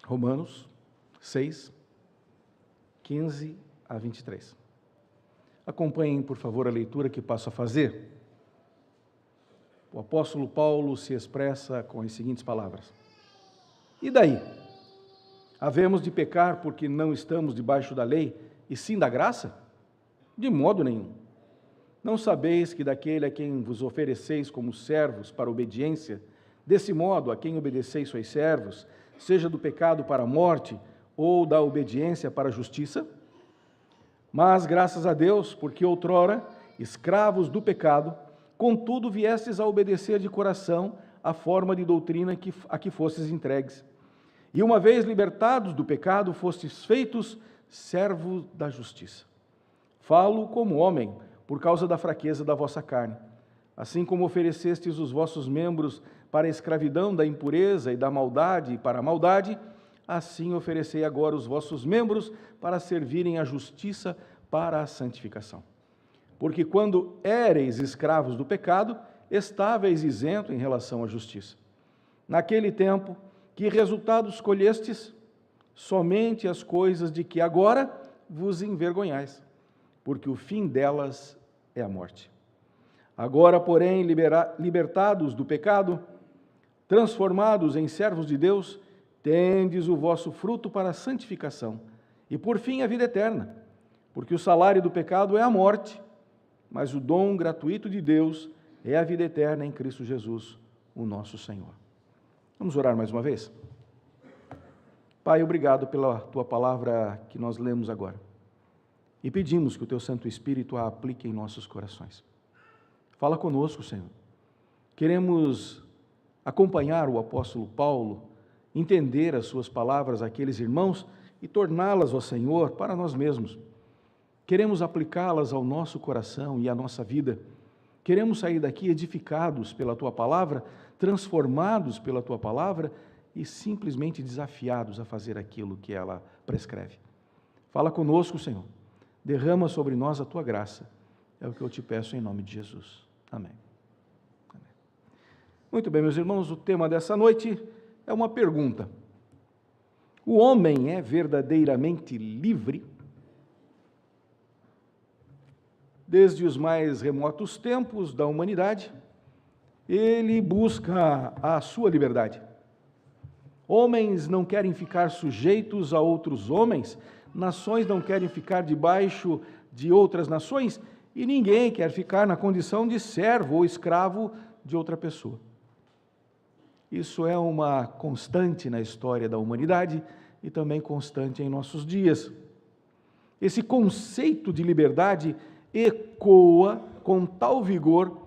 Romanos 6, 15 a 23. Acompanhem, por favor, a leitura que passo a fazer. O apóstolo Paulo se expressa com as seguintes palavras: E daí? Havemos de pecar porque não estamos debaixo da lei, e sim da graça? De modo nenhum. Não sabeis que daquele a quem vos ofereceis como servos para a obediência, desse modo a quem obedeceis sois servos, seja do pecado para a morte, ou da obediência para a justiça? Mas, graças a Deus, porque outrora, escravos do pecado, contudo viestes a obedecer de coração a forma de doutrina a que fostes entregues. E uma vez libertados do pecado, fostes feitos servos da justiça. Falo como homem, por causa da fraqueza da vossa carne. Assim como oferecestes os vossos membros para a escravidão da impureza e da maldade e para a maldade, assim oferecei agora os vossos membros para servirem à justiça para a santificação. Porque quando éreis escravos do pecado, estáveis isento em relação à justiça. Naquele tempo, que resultados colhestes? Somente as coisas de que agora vos envergonhais, porque o fim delas é a morte. Agora, porém, libertados do pecado, transformados em servos de Deus, tendes o vosso fruto para a santificação, e por fim a vida eterna, porque o salário do pecado é a morte, mas o dom gratuito de Deus é a vida eterna em Cristo Jesus, o nosso Senhor. Vamos orar mais uma vez? Pai, obrigado pela Tua palavra que nós lemos agora. E pedimos que o Teu Santo Espírito a aplique em nossos corações. Fala conosco, Senhor. Queremos acompanhar o apóstolo Paulo, entender as suas palavras àqueles irmãos e torná-las, ó Senhor, para nós mesmos. Queremos aplicá-las ao nosso coração e à nossa vida. Queremos sair daqui edificados pela Tua palavra, transformados pela Tua palavra e simplesmente desafiados a fazer aquilo que ela prescreve. Fala conosco, Senhor. Derrama sobre nós a Tua graça. É o que eu te peço em nome de Jesus. Amém. Amém. Muito bem, meus irmãos, o tema dessa noite é uma pergunta. O homem é verdadeiramente livre? Desde os mais remotos tempos da humanidade, ele busca a sua liberdade. Homens não querem ficar sujeitos a outros homens, nações não querem ficar debaixo de outras nações, e ninguém quer ficar na condição de servo ou escravo de outra pessoa. Isso é uma constante na história da humanidade e também constante em nossos dias. Esse conceito de liberdade ecoa com tal vigor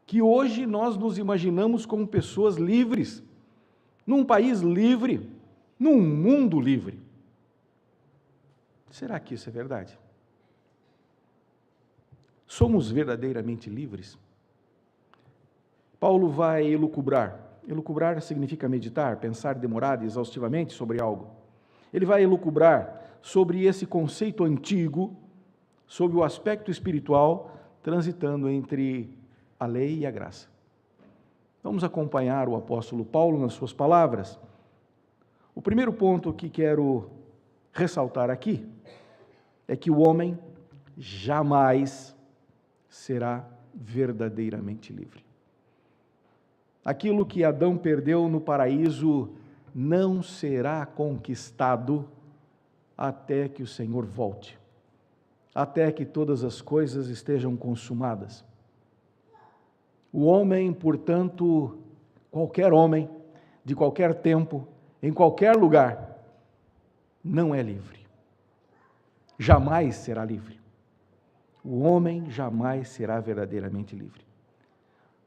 que hoje nós nos imaginamos como pessoas livres, num país livre, num mundo livre. Será que isso é verdade? Somos verdadeiramente livres? Paulo vai elucubrar. Elucubrar significa meditar, pensar demorado e exaustivamente sobre algo. Ele vai elucubrar sobre esse conceito antigo, sobre o aspecto espiritual, transitando entre a lei e a graça. Vamos acompanhar o apóstolo Paulo nas suas palavras. O primeiro ponto que quero ressaltar aqui é que o homem jamais será verdadeiramente livre. Aquilo que Adão perdeu no paraíso não será conquistado até que o Senhor volte, até que todas as coisas estejam consumadas. O homem, portanto, qualquer homem, de qualquer tempo, em qualquer lugar, não é livre. Jamais será livre. O homem jamais será verdadeiramente livre.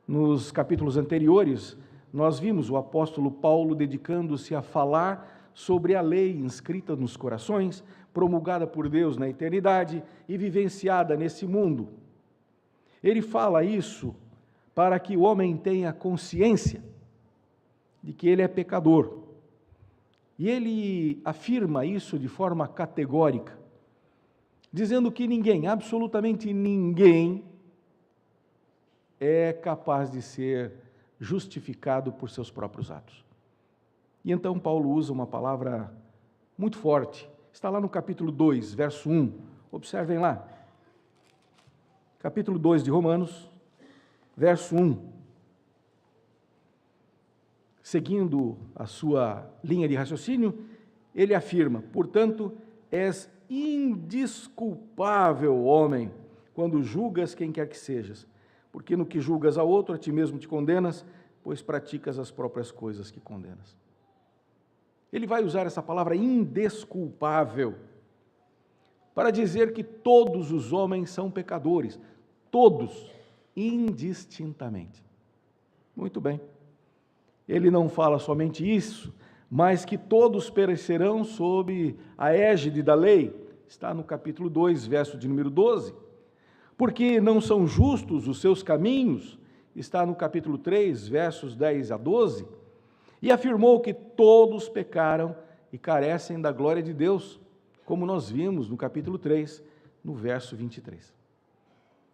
Nos capítulos anteriores, nós vimos o apóstolo Paulo dedicando-se a falar sobre a lei inscrita nos corações, promulgada por Deus na eternidade e vivenciada nesse mundo. Ele fala isso para que o homem tenha consciência de que ele é pecador. E ele afirma isso de forma categórica, dizendo que ninguém, absolutamente ninguém, é capaz de ser justificado por seus próprios atos. E então Paulo usa uma palavra muito forte. Está lá no capítulo 2, verso 1. Observem lá. Capítulo 2 de Romanos, verso 1. Seguindo a sua linha de raciocínio, ele afirma: portanto, és indesculpável, homem, quando julgas quem quer que sejas, porque no que julgas a outro, a ti mesmo te condenas, pois praticas as próprias coisas que condenas. Ele vai usar essa palavra indesculpável para dizer que todos os homens são pecadores, todos, indistintamente. Muito bem. Ele não fala somente isso, mas que todos perecerão sob a égide da lei. Está no capítulo 2, verso de número 12. Porque não são justos os seus caminhos. Está no capítulo 3, versos 10 a 12. E afirmou que todos pecaram e carecem da glória de Deus, como nós vimos no capítulo 3, no verso 23.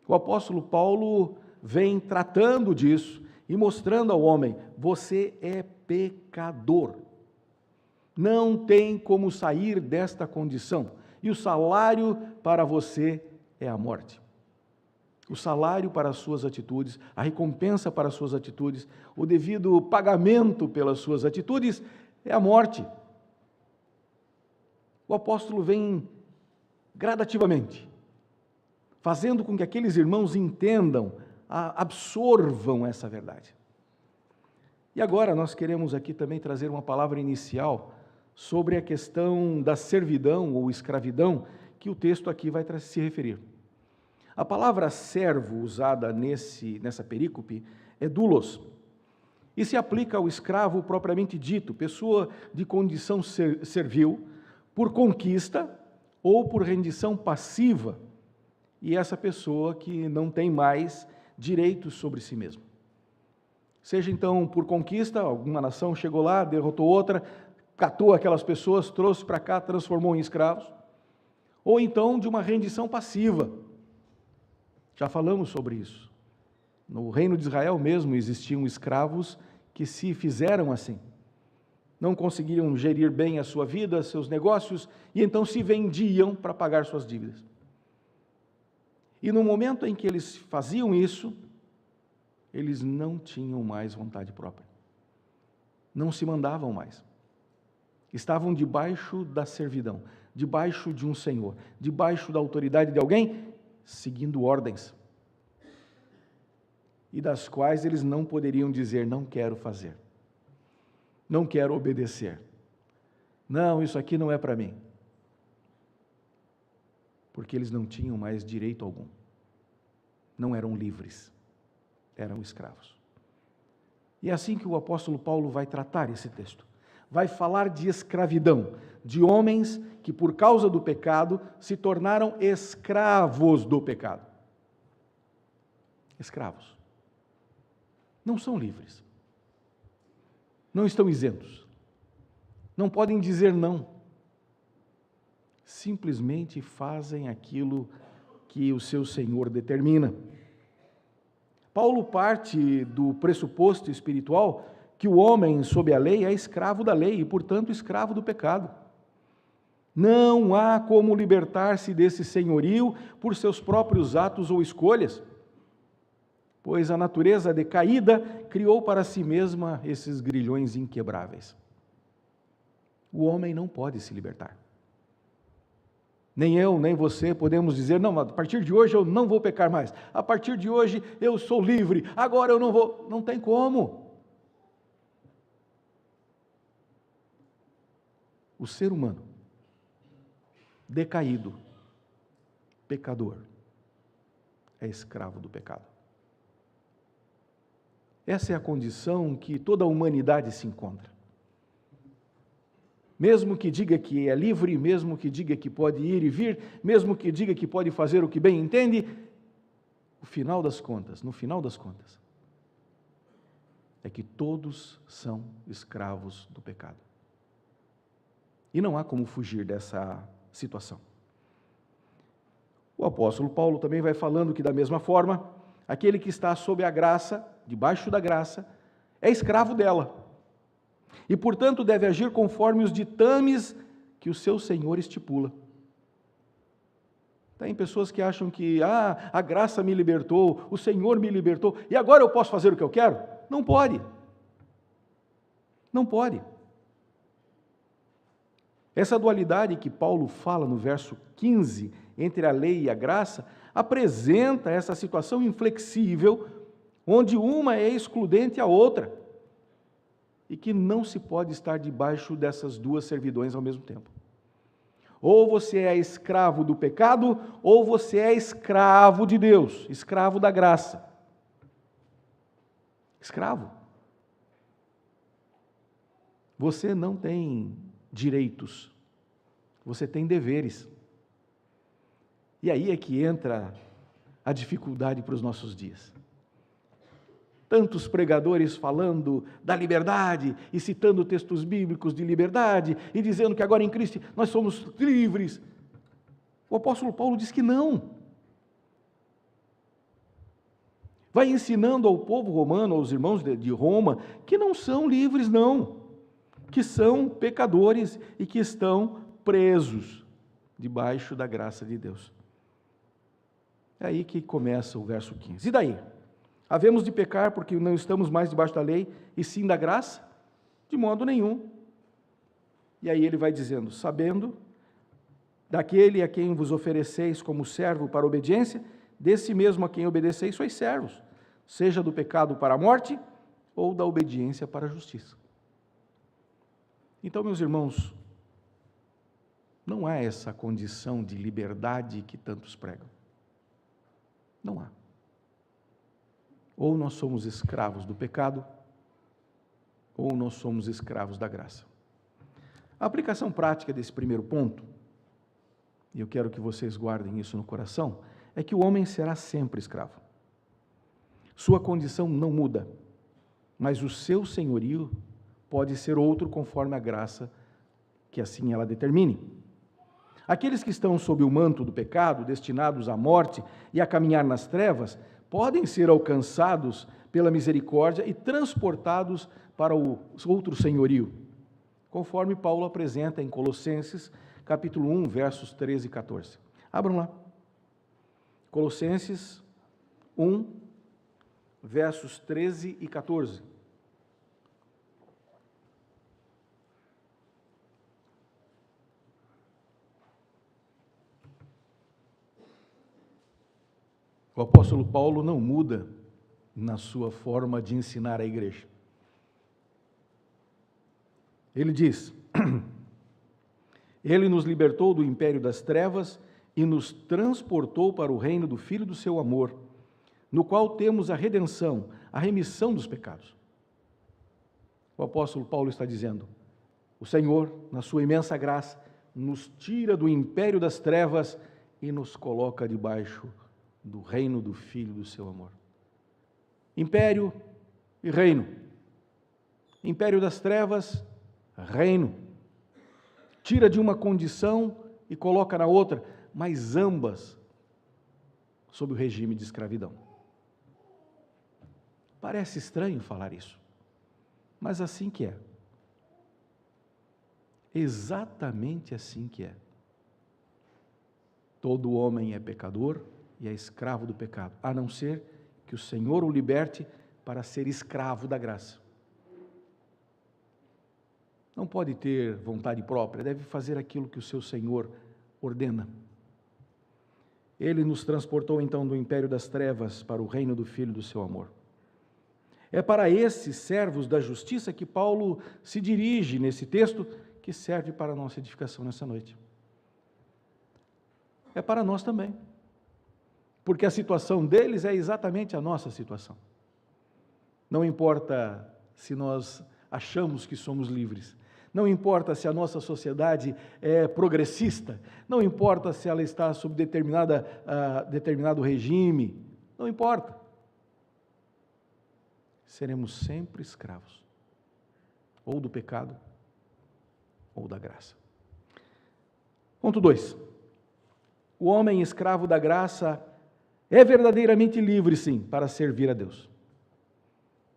O apóstolo Paulo vem tratando disso e mostrando ao homem: você é pecador. Não tem como sair desta condição. E o salário para você é a morte. O salário para as suas atitudes, a recompensa para as suas atitudes, o devido pagamento pelas suas atitudes é a morte. O apóstolo vem gradativamente, fazendo com que aqueles irmãos entendam, absorvam essa verdade. E agora nós queremos aqui também trazer uma palavra inicial sobre a questão da servidão ou escravidão, que o texto aqui vai se referir. A palavra servo usada nessa perícope é doulos, e se aplica ao escravo propriamente dito, pessoa de condição servil, por conquista ou por rendição passiva, e essa pessoa que não tem mais direitos sobre si mesma. Seja então por conquista, alguma nação chegou lá, derrotou outra, catou aquelas pessoas, trouxe para cá, transformou em escravos, ou então de uma rendição passiva. Já falamos sobre isso. No reino de Israel mesmo existiam escravos que se fizeram assim. Não conseguiam gerir bem a sua vida, seus negócios, e então se vendiam para pagar suas dívidas. E no momento em que eles faziam isso, eles não tinham mais vontade própria. Não se mandavam mais. Estavam debaixo da servidão, debaixo de um senhor, debaixo da autoridade de alguém, seguindo ordens, e das quais eles não poderiam dizer: não quero fazer, não quero obedecer, não, isso aqui não é para mim, porque eles não tinham mais direito algum, não eram livres, eram escravos. E é assim que o apóstolo Paulo vai tratar esse texto. Vai falar de escravidão, de homens que por causa do pecado se tornaram escravos do pecado. Escravos. Não são livres. Não estão isentos. Não podem dizer não. Simplesmente fazem aquilo que o seu Senhor determina. Paulo parte do pressuposto espiritual que o homem sob a lei é escravo da lei e, portanto, escravo do pecado. Não há como libertar-se desse senhorio por seus próprios atos ou escolhas, pois a natureza decaída criou para si mesma esses grilhões inquebráveis. O homem não pode se libertar. Nem eu, nem você podemos dizer: não, a partir de hoje eu não vou pecar mais, a partir de hoje eu sou livre, agora eu não vou. Não tem como. O ser humano, decaído, pecador, é escravo do pecado. Essa é a condição que toda a humanidade se encontra. Mesmo que diga que é livre, mesmo que diga que pode ir e vir, mesmo que diga que pode fazer o que bem entende, no final das contas, é que todos são escravos do pecado. E não há como fugir dessa situação. O apóstolo Paulo também vai falando que, da mesma forma, aquele que está sob a graça, debaixo da graça, é escravo dela. e, portanto, deve agir conforme os ditames que o seu Senhor estipula. Tem pessoas que acham que, a graça me libertou, o Senhor me libertou, e agora eu posso fazer o que eu quero? Não pode. Não pode. Essa dualidade que Paulo fala no verso 15, entre a lei e a graça, apresenta essa situação inflexível, onde uma é excludente à outra, e que não se pode estar debaixo dessas duas servidões ao mesmo tempo. Ou você é escravo do pecado, ou você é escravo de Deus, escravo da graça. Escravo. Você não tem direitos, você tem deveres. E aí é que entra a dificuldade para os nossos dias. Tantos pregadores falando da liberdade e citando textos bíblicos de liberdade e dizendo que agora em Cristo nós somos livres. O apóstolo Paulo diz que não. Vai ensinando ao povo romano, aos irmãos de Roma, que não são livres, não. Que são pecadores e que estão presos debaixo da graça de Deus. É aí que começa o verso 15. E daí? Havemos de pecar porque não estamos mais debaixo da lei, e sim da graça? De modo nenhum. E aí ele vai dizendo, sabendo daquele a quem vos ofereceis como servo para a obediência, desse mesmo a quem obedeceis sois servos, seja do pecado para a morte, ou da obediência para a justiça. Então, meus irmãos, não há essa condição de liberdade que tantos pregam. Não há. Ou nós somos escravos do pecado, ou nós somos escravos da graça. A aplicação prática desse primeiro ponto, e eu quero que vocês guardem isso no coração, é que o homem será sempre escravo. Sua condição não muda, mas o seu senhorio pode ser outro conforme a graça que assim ela determine. Aqueles que estão sob o manto do pecado, destinados à morte e a caminhar nas trevas, podem ser alcançados pela misericórdia e transportados para o outro senhorio, conforme Paulo apresenta em Colossenses, capítulo 1, versos 13 e 14. Abram lá. Colossenses 1, versos 13 e 14. O apóstolo Paulo não muda na sua forma de ensinar a igreja. Ele diz, ele nos libertou do império das trevas e nos transportou para o reino do Filho do seu amor, no qual temos a redenção, a remissão dos pecados. O apóstolo Paulo está dizendo, o Senhor, na sua imensa graça, nos tira do império das trevas e nos coloca debaixo do reino do Filho do seu amor. Império e reino. Império das trevas, reino. Tira de uma condição e coloca na outra, mas ambas sob o regime de escravidão. Parece estranho falar isso, mas assim que é. Exatamente assim que é. Todo homem é pecador e é escravo do pecado, a não ser que o Senhor o liberte para ser escravo da graça. Não pode ter vontade própria, deve fazer aquilo que o seu Senhor ordena. Ele nos transportou então do império das trevas para o reino do Filho do seu amor. É para esses servos da justiça que Paulo se dirige nesse texto, que serve para a nossa edificação nessa noite. É para nós também. Porque a situação deles é exatamente a nossa situação. Não importa se nós achamos que somos livres, não importa se a nossa sociedade é progressista, não importa se ela está sob determinado regime, não importa. Seremos sempre escravos, ou do pecado, ou da graça. Ponto 2. O homem escravo da graça é verdadeiramente livre, sim, para servir a Deus.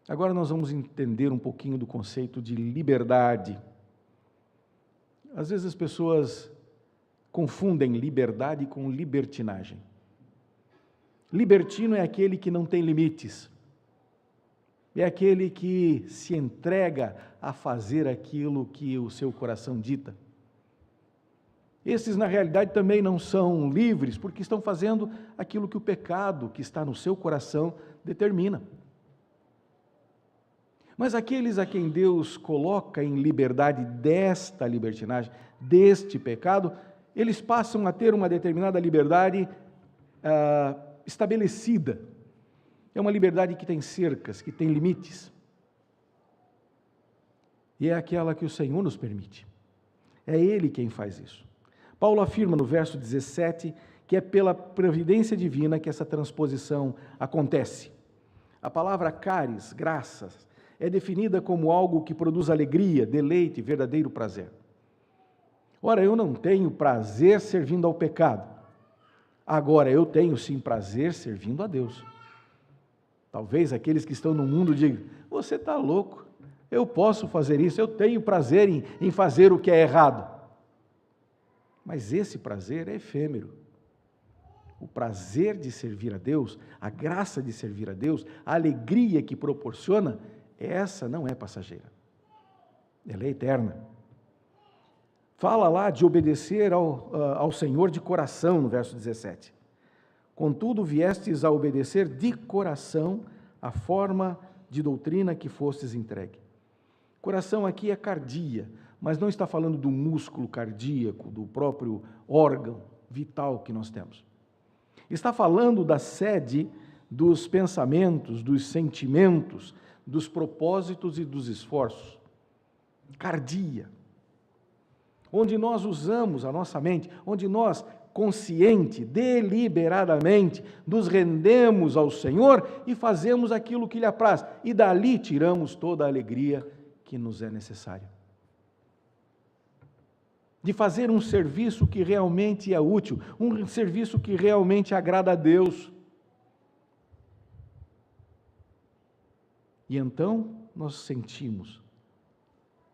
Agora nós vamos entender um pouquinho do conceito de liberdade. Às vezes as pessoas confundem liberdade com libertinagem. Libertino é aquele que não tem limites. É aquele que se entrega a fazer aquilo que o seu coração dita. Esses, na realidade, também não são livres, porque estão fazendo aquilo que o pecado que está no seu coração determina. Mas aqueles a quem Deus coloca em liberdade desta libertinagem, deste pecado, eles passam a ter uma determinada liberdade estabelecida. É uma liberdade que tem cercas, que tem limites. E é aquela que o Senhor nos permite. É Ele quem faz isso. Paulo afirma no verso 17 que é pela providência divina que essa transposição acontece. A palavra caris, graças, é definida como algo que produz alegria, deleite, verdadeiro prazer. Ora, eu não tenho prazer servindo ao pecado. Agora, eu tenho sim prazer servindo a Deus. Talvez aqueles que estão no mundo digam, você está louco, eu posso fazer isso, eu tenho prazer em fazer o que é errado. Mas esse prazer é efêmero. O prazer de servir a Deus, a graça de servir a Deus, a alegria que proporciona, essa não é passageira. Ela é eterna. Fala lá de obedecer ao Senhor de coração, no verso 17. Contudo, viestes a obedecer de coração a forma de doutrina que fostes entregue. Coração aqui é cardia, mas não está falando do músculo cardíaco, do próprio órgão vital que nós temos. Está falando da sede dos pensamentos, dos sentimentos, dos propósitos e dos esforços. Cardia. Onde nós usamos a nossa mente, onde nós, consciente, deliberadamente, nos rendemos ao Senhor e fazemos aquilo que lhe apraz, e dali tiramos toda a alegria que nos é necessária. De fazer um serviço que realmente é útil, um serviço que realmente agrada a Deus. E então nós sentimos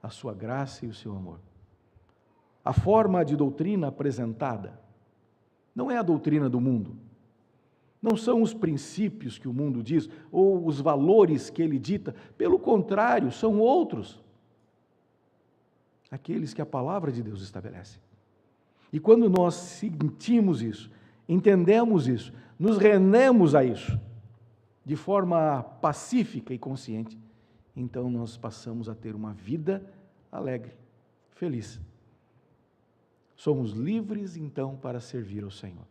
a sua graça e o seu amor. A forma de doutrina apresentada não é a doutrina do mundo. Não são os princípios que o mundo diz, ou os valores que ele dita. Pelo contrário, são outros. Aqueles que a palavra de Deus estabelece. E quando nós sentimos isso, entendemos isso, nos rendemos a isso, de forma pacífica e consciente, então nós passamos a ter uma vida alegre, feliz. Somos livres, então, para servir ao Senhor.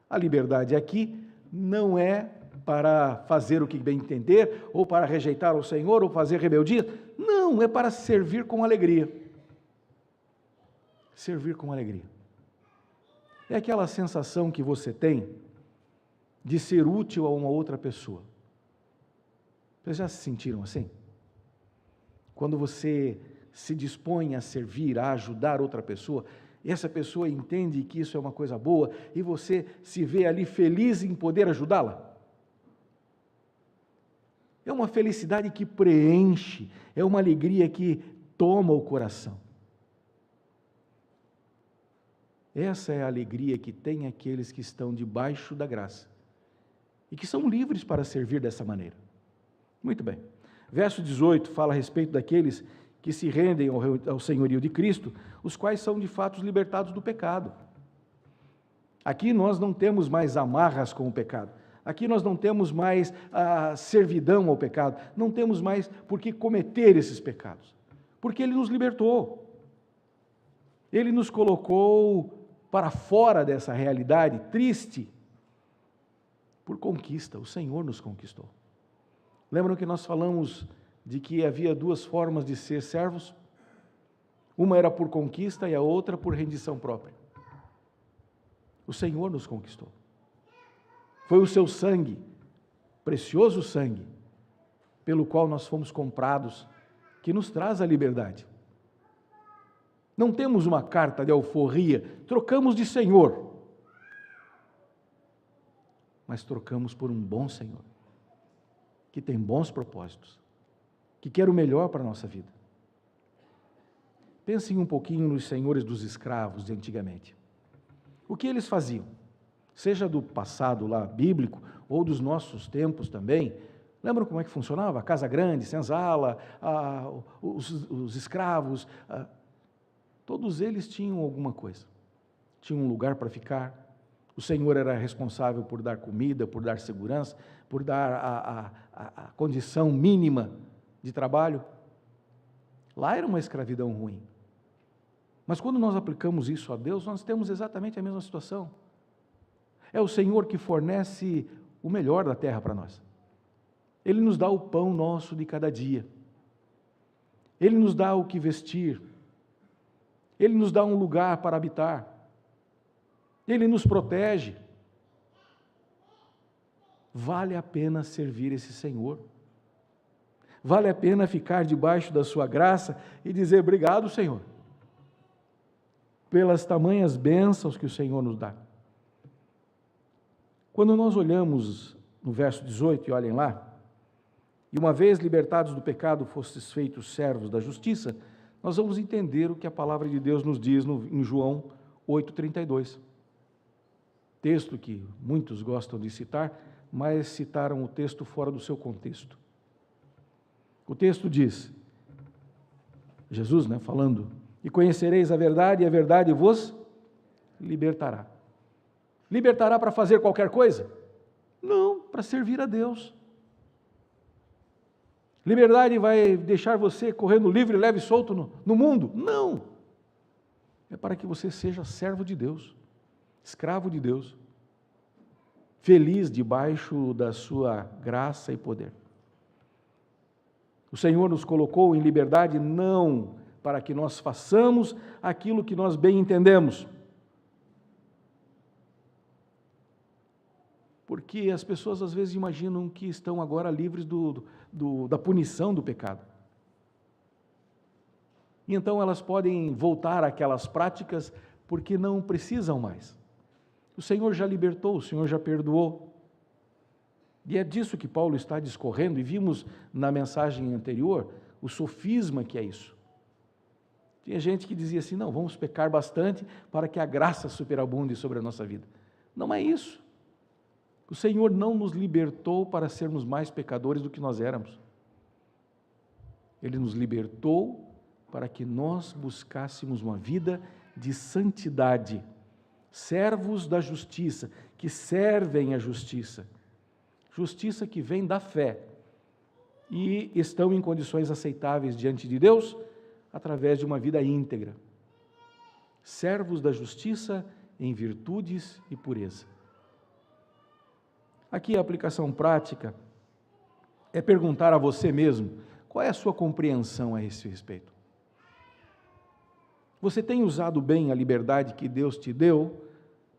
A liberdade aqui não é para fazer o que bem entender, ou para rejeitar o Senhor, ou fazer rebeldia. Não, é para servir com alegria. Servir com alegria. É aquela sensação que você tem de ser útil a uma outra pessoa. Vocês já se sentiram assim? Quando você se dispõe a servir, a ajudar outra pessoa, e essa pessoa entende que isso é uma coisa boa, e você se vê ali feliz em poder ajudá-la? É uma felicidade que preenche, é uma alegria que toma o coração. Essa é a alegria que tem aqueles que estão debaixo da graça e que são livres para servir dessa maneira. Muito bem. Verso 18 fala a respeito daqueles que se rendem ao senhorio de Cristo, os quais são de fato libertados do pecado. Aqui nós não temos mais amarras com o pecado. Aqui nós não temos mais a servidão ao pecado. Não temos mais por que cometer esses pecados. Porque Ele nos libertou. Ele nos colocou para fora dessa realidade triste por conquista. O Senhor nos conquistou. Lembram que nós falamos de que havia duas formas de ser servos? Uma era por conquista e a outra por rendição própria. O Senhor nos conquistou. Foi o seu sangue, precioso sangue, pelo qual nós fomos comprados, que nos traz a liberdade. Não temos uma carta de alforria, trocamos de Senhor, mas trocamos por um bom Senhor, que tem bons propósitos, que quer o melhor para a nossa vida. Pensem um pouquinho nos senhores dos escravos de antigamente. O que eles faziam? Seja do passado lá bíblico ou dos nossos tempos também. Lembram como é que funcionava? A casa grande, senzala, os escravos, todos eles tinham alguma coisa. Tinham um lugar para ficar. O Senhor era responsável por dar comida, por dar segurança, por dar a condição mínima de trabalho. Lá era uma escravidão ruim. Mas quando nós aplicamos isso a Deus, nós temos exatamente a mesma situação. É o Senhor que fornece o melhor da terra para nós. Ele nos dá o pão nosso de cada dia. Ele nos dá o que vestir. Ele nos dá um lugar para habitar. Ele nos protege. Vale a pena servir esse Senhor. Vale a pena ficar debaixo da sua graça e dizer: obrigado, Senhor, pelas tamanhas bênçãos que o Senhor nos dá. Quando nós olhamos no verso 18, e olhem lá, e uma vez libertados do pecado, fostes feitos servos da justiça, nós vamos entender o que a palavra de Deus nos diz em João 8,32. Texto que muitos gostam de citar, mas citaram o texto fora do seu contexto. O texto diz, Jesus, falando, e conhecereis a verdade, e a verdade vos libertará. Libertará para fazer qualquer coisa? Não, para servir a Deus. Liberdade vai deixar você correndo livre, leve e solto no mundo? Não. É para que você seja servo de Deus, escravo de Deus, feliz debaixo da sua graça e poder. O Senhor nos colocou em liberdade não para que nós façamos aquilo que nós bem entendemos. Porque as pessoas às vezes imaginam que estão agora livres da punição do pecado. E então elas podem voltar àquelas práticas porque não precisam mais. O Senhor já libertou, o Senhor já perdoou. E é disso que Paulo está discorrendo, e vimos na mensagem anterior o sofisma que é isso. Tinha gente que dizia assim, não, vamos pecar bastante para que a graça superabunde sobre a nossa vida. Não é isso. O Senhor não nos libertou para sermos mais pecadores do que nós éramos. Ele nos libertou para que nós buscássemos uma vida de santidade, servos da justiça, que servem a justiça. Justiça que vem da fé e estão em condições aceitáveis diante de Deus através de uma vida íntegra. Servos da justiça em virtudes e pureza. Aqui a aplicação prática é perguntar a você mesmo, qual é a sua compreensão a esse respeito? Você tem usado bem a liberdade que Deus te deu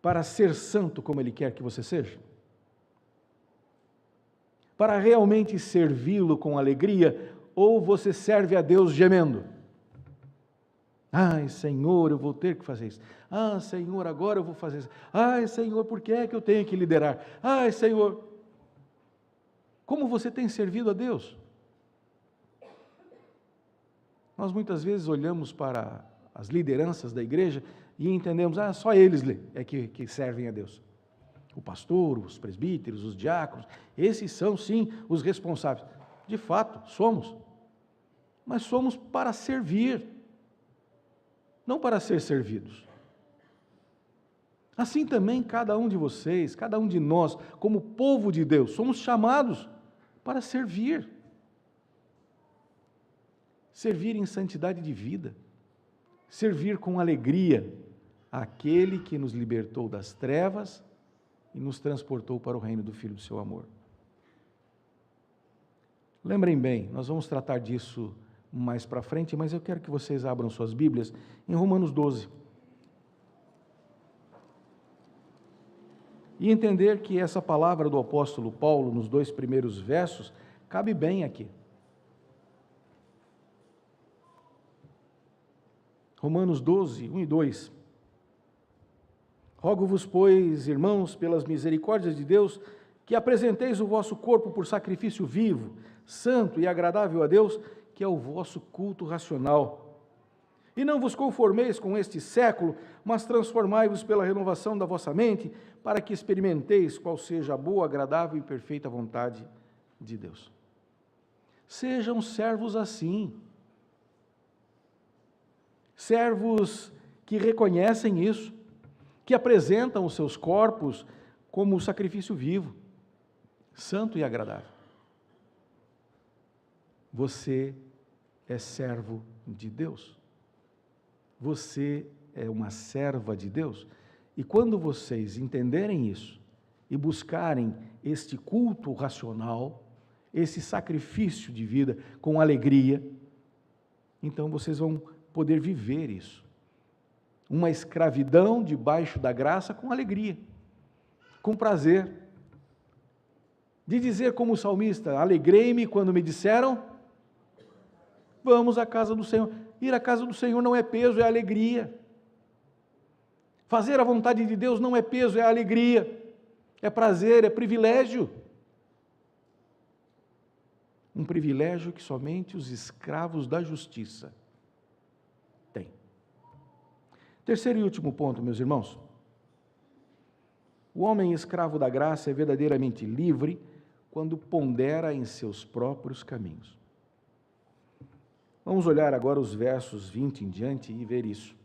para ser santo como Ele quer que você seja? Para realmente servi-lo com alegria, ou você serve a Deus gemendo? Ai, Senhor, eu vou ter que fazer isso. Ah, Senhor, agora eu vou fazer isso. Ai, Senhor, por que é que eu tenho que liderar? Ai, Senhor. Como você tem servido a Deus? Nós muitas vezes olhamos para as lideranças da igreja e entendemos, só eles é que servem a Deus. O pastor, os presbíteros, os diáconos, esses são sim os responsáveis. De fato, somos. Mas somos para servir, não para ser servidos. Assim também cada um de vocês, cada um de nós, como povo de Deus, somos chamados para servir. Servir em santidade de vida. Servir com alegria àquele que nos libertou das trevas e nos transportou para o reino do Filho do seu amor. Lembrem bem, nós vamos tratar disso mais para frente, mas eu quero que vocês abram suas Bíblias em Romanos 12. E entender que essa palavra do apóstolo Paulo, nos 2 primeiros versos, cabe bem aqui. Romanos 12, 1 e 2. Rogo-vos, pois, irmãos, pelas misericórdias de Deus, que apresenteis o vosso corpo por sacrifício vivo, santo e agradável a Deus, que é o vosso culto racional. E não vos conformeis com este século, mas transformai-vos pela renovação da vossa mente, para que experimenteis qual seja a boa, agradável e perfeita vontade de Deus. Sejam servos assim. Servos que reconhecem isso, que apresentam os seus corpos como sacrifício vivo, santo e agradável. Você é servo de Deus. Você é uma serva de Deus. E quando vocês entenderem isso e buscarem este culto racional, esse sacrifício de vida com alegria, então vocês vão poder viver isso. Uma escravidão debaixo da graça com alegria, com prazer. De dizer como o salmista, alegrei-me quando me disseram, vamos à casa do Senhor. Ir à casa do Senhor não é peso, é alegria. Fazer a vontade de Deus não é peso, é alegria. É prazer, é privilégio. Um privilégio que somente os escravos da justiça têm. Terceiro e último ponto, meus irmãos. O homem escravo da graça é verdadeiramente livre quando pondera em seus próprios caminhos. Vamos olhar agora os versos 20 em diante e ver isso.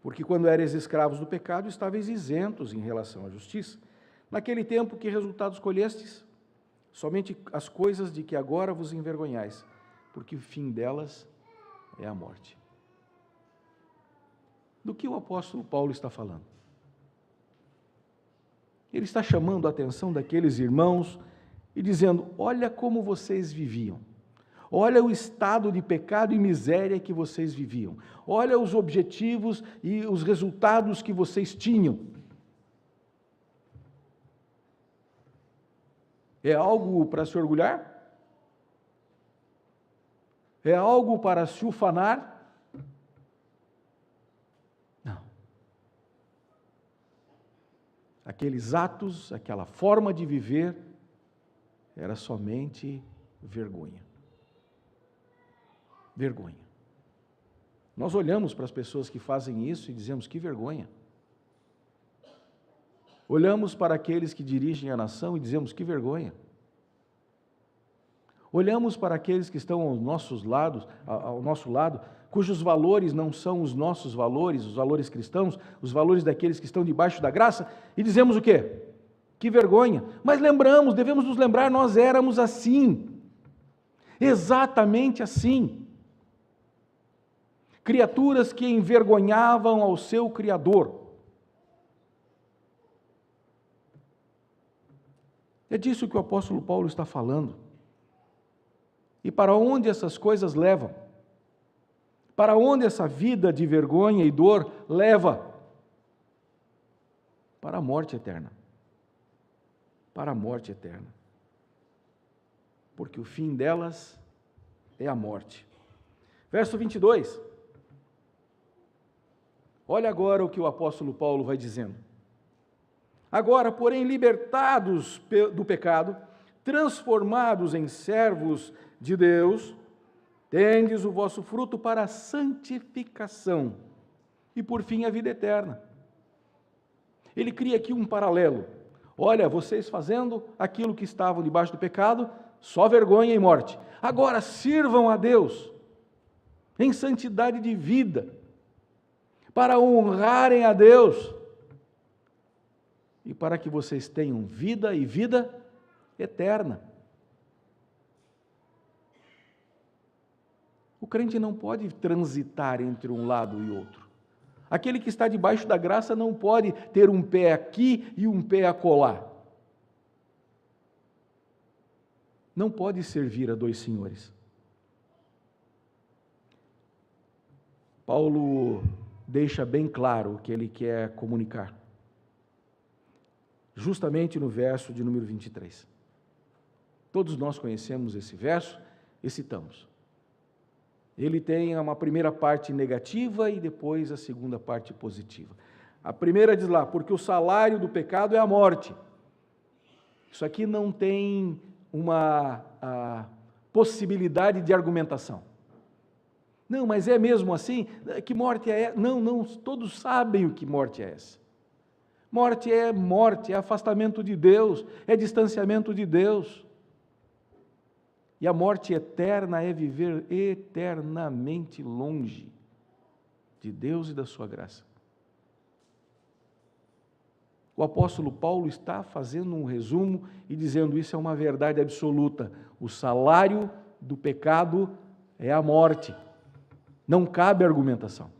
Porque quando eres escravos do pecado, estáveis isentos em relação à justiça. Naquele tempo, que resultados colhestes? Somente as coisas de que agora vos envergonhais, porque o fim delas é a morte. Do que o apóstolo Paulo está falando? Ele está chamando a atenção daqueles irmãos e dizendo, olha como vocês viviam. Olha o estado de pecado e miséria que vocês viviam. Olha os objetivos e os resultados que vocês tinham. É algo para se orgulhar? É algo para se ufanar? Não. Aqueles atos, aquela forma de viver, era somente vergonha. Vergonha. Nós olhamos para as pessoas que fazem isso e dizemos, que vergonha. Olhamos para aqueles que dirigem a nação e dizemos, que vergonha. Olhamos para aqueles que estão ao nosso lado, cujos valores não são os nossos valores, os valores cristãos, os valores daqueles que estão debaixo da graça, e dizemos o quê? Que vergonha. Mas lembramos, devemos nos lembrar, nós éramos assim. Exatamente assim. Criaturas que envergonhavam ao seu Criador. É disso que o apóstolo Paulo está falando. E para onde essas coisas levam? Para onde essa vida de vergonha e dor leva? Para a morte eterna. Para a morte eterna. Porque o fim delas é a morte. Verso 22. Olha agora o que o apóstolo Paulo vai dizendo. Agora, porém, libertados do pecado, transformados em servos de Deus, tendes o vosso fruto para a santificação e, por fim, a vida eterna. Ele cria aqui um paralelo. Olha, vocês fazendo aquilo que estavam debaixo do pecado, só vergonha e morte. Agora sirvam a Deus em santidade de vida, para honrarem a Deus e para que vocês tenham vida e vida eterna. O crente não pode transitar entre um lado e outro. Aquele que está debaixo da graça não pode ter um pé aqui e um pé acolá. Não pode servir a dois senhores. Paulo deixa bem claro o que ele quer comunicar. Justamente no verso de número 23. Todos nós conhecemos esse verso e citamos. Ele tem uma primeira parte negativa e depois a segunda parte positiva. A primeira diz lá, porque o salário do pecado é a morte. Isso aqui não tem uma possibilidade de argumentação. Não, mas é mesmo assim? Que morte é essa? Não, todos sabem o que morte é essa. Morte, é afastamento de Deus, é distanciamento de Deus. E a morte eterna é viver eternamente longe de Deus e da sua graça. O apóstolo Paulo está fazendo um resumo e dizendo isso é uma verdade absoluta. O salário do pecado é a morte. Não cabe argumentação.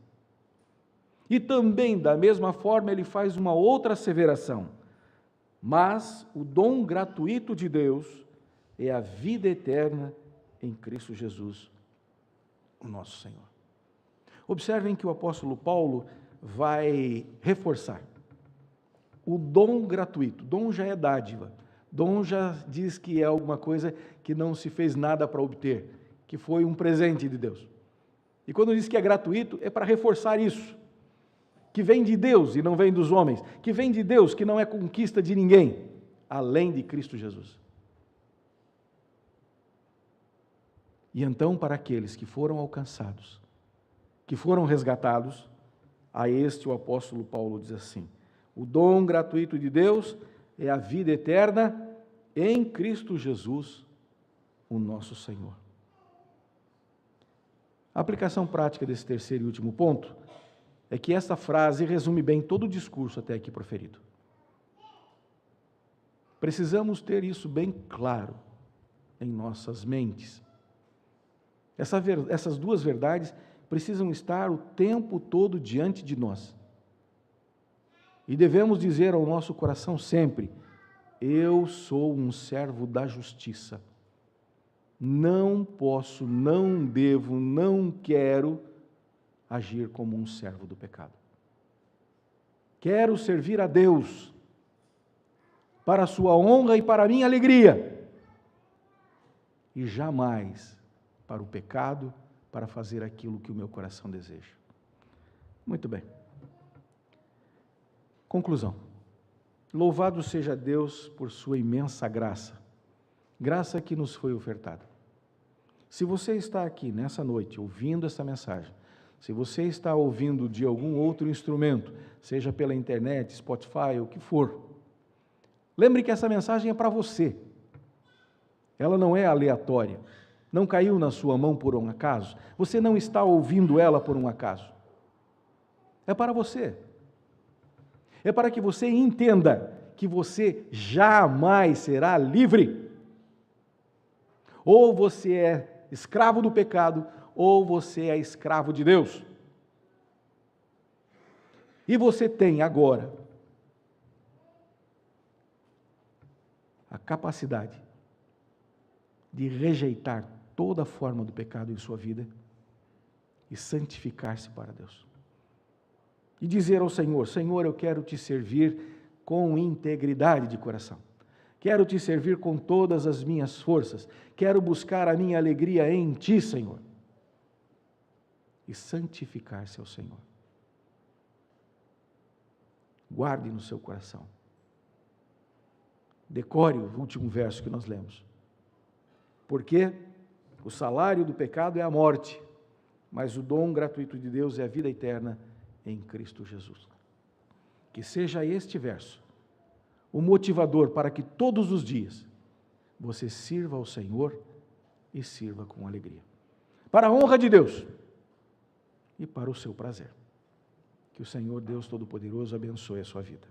E também, da mesma forma, ele faz uma outra asseveração. Mas o dom gratuito de Deus é a vida eterna em Cristo Jesus, o nosso Senhor. Observem que o apóstolo Paulo vai reforçar. O dom gratuito, dom já é dádiva, dom já diz que é alguma coisa que não se fez nada para obter, que foi um presente de Deus. E quando diz que é gratuito, é para reforçar isso, que vem de Deus e não vem dos homens, que vem de Deus, que não é conquista de ninguém, além de Cristo Jesus. E então, para aqueles que foram alcançados, que foram resgatados, a este o apóstolo Paulo diz assim: o dom gratuito de Deus é a vida eterna em Cristo Jesus, o nosso Senhor. A aplicação prática desse terceiro e último ponto é que esta frase resume bem todo o discurso até aqui proferido. Precisamos ter isso bem claro em nossas mentes. Essas duas verdades precisam estar o tempo todo diante de nós. E devemos dizer ao nosso coração sempre: eu sou um servo da justiça. Não posso, não devo, não quero agir como um servo do pecado. Quero servir a Deus para a sua honra e para a minha alegria. E jamais para o pecado, para fazer aquilo que o meu coração deseja. Muito bem. Conclusão. Louvado seja Deus por sua imensa graça, graça que nos foi ofertada. Se você está aqui nessa noite ouvindo essa mensagem, se você está ouvindo de algum outro instrumento, seja pela internet, Spotify, o que for, lembre que essa mensagem é para você. Ela não é aleatória, não caiu na sua mão por um acaso, você não está ouvindo ela por um acaso. É para você. É para que você entenda que você jamais será livre. Ou você é escravo do pecado, ou você é escravo de Deus. E você tem agora a capacidade de rejeitar toda forma do pecado em sua vida e santificar-se para Deus. E dizer ao Senhor: Senhor, eu quero te servir com integridade de coração. Quero te servir com todas as minhas forças. Quero buscar a minha alegria em ti, Senhor. E santificar-se ao Senhor. Guarde no seu coração. Decore o último verso que nós lemos. Porque o salário do pecado é a morte, mas o dom gratuito de Deus é a vida eterna em Cristo Jesus. Que seja este verso o motivador para que todos os dias você sirva ao Senhor e sirva com alegria. Para a honra de Deus e para o seu prazer. Que o Senhor Deus Todo-Poderoso abençoe a sua vida.